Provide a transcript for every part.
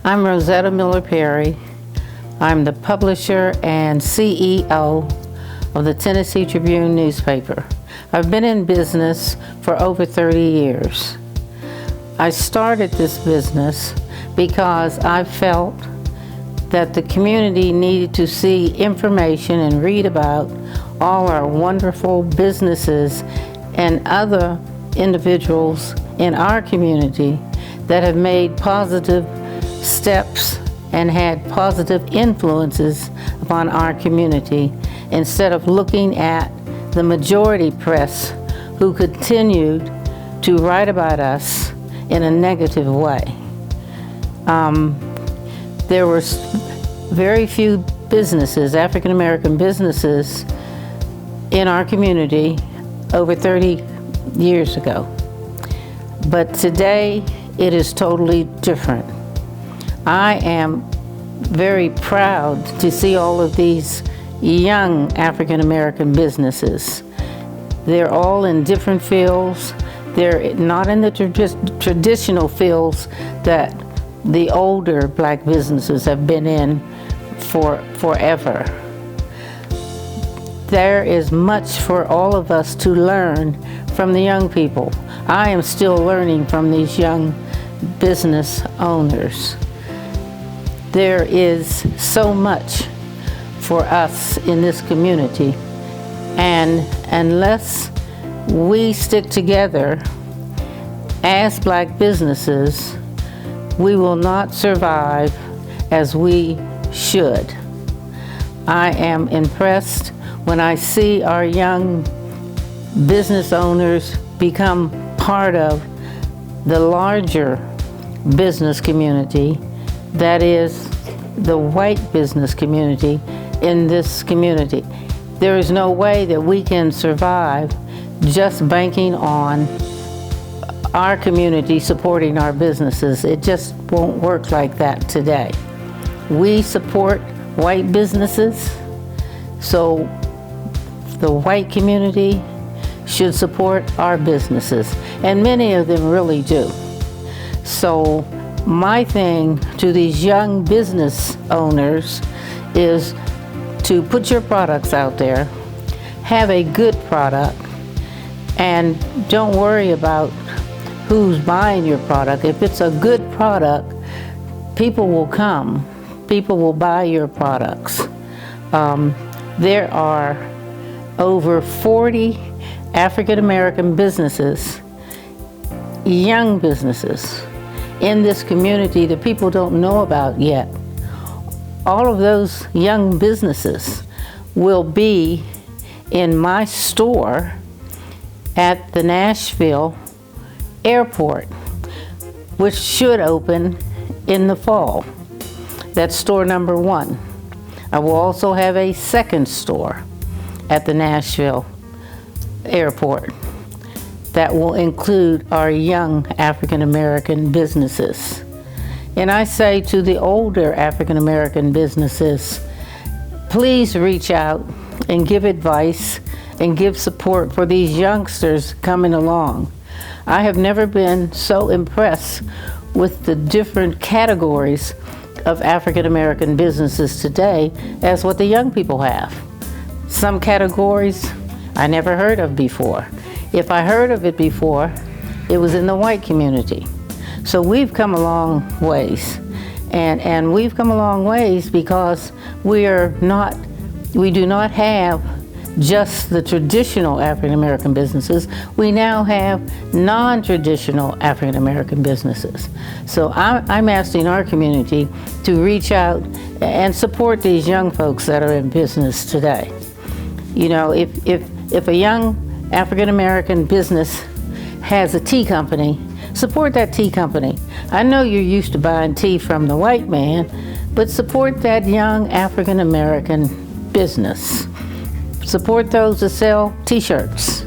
I'm Rosetta Miller Perry. I'm the publisher and CEO of the Tennessee Tribune newspaper. I've been in business for over 30 years. I started this business because I felt that the community needed to see information and read about all our wonderful businesses and other individuals in our community that have made positive steps and had positive influences upon our community, instead of looking at the majority press who continued to write about us in a negative way. There were very few businesses, African American businesses, in our community over 30 years ago. But today, it is totally different. I am very proud to see all of these young African American businesses. They're all in different fields. They're not in the traditional fields that the older black businesses have been in forever. There is much for all of us to learn from the young people. I am still learning from these young business owners. There is so much for us in this community, and unless we stick together as black businesses, we will not survive as we should. I am impressed when I see our young business owners become part of the larger business community, that is the white business community in this community. There is no way that we can survive just banking on our community supporting our businesses. It just won't work like that today. We support white businesses, so the white community should support our businesses, and many of them really do. So my thing to these young business owners is to put your products out there, have a good product, and don't worry about who's buying your product. If it's a good product, people will come. People will buy your products. There are over 40 African American businesses, young businesses, in this community that people don't know about yet. All of those young businesses will be in my store at the Nashville airport, which should open in the fall. That's store number 1. I will also have a second store at the Nashville airport that will include our young African American businesses. And I say to the older African American businesses, please reach out and give advice and give support for these youngsters coming along. I have never been so impressed with the different categories of African American businesses today as what the young people have. Some categories I never heard of before. If I heard of it before, it was in the white community. So we've come a long ways. And we've come a long ways because we do not have just the traditional African American businesses. We now have non-traditional African American businesses. So I'm asking our community to reach out and support these young folks that are in business today. You know, if a young African American business has a tea company, support that tea company. I know you're used to buying tea from the white man, but support that young African American business. Support those that sell t-shirts.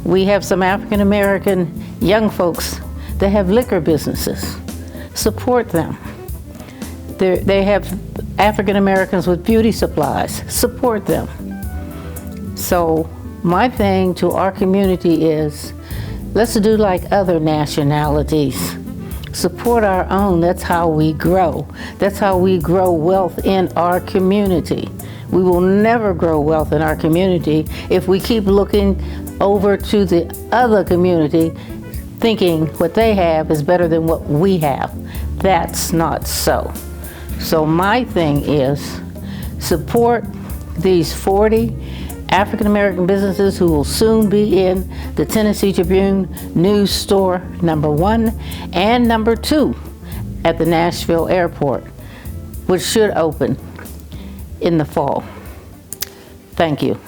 We have some African American young folks that have liquor businesses. Support them. They have African Americans with beauty supplies. Support them. So my thing to our community is, let's do like other nationalities. Support our own. That's how we grow. That's how we grow wealth in our community. We will never grow wealth in our community if we keep looking over to the other community thinking what they have is better than what we have. That's not so. So my thing is support these 40 African American businesses who will soon be in the Tennessee Tribune News Store #1 and #2 at the Nashville Airport, which should open in the fall. Thank you.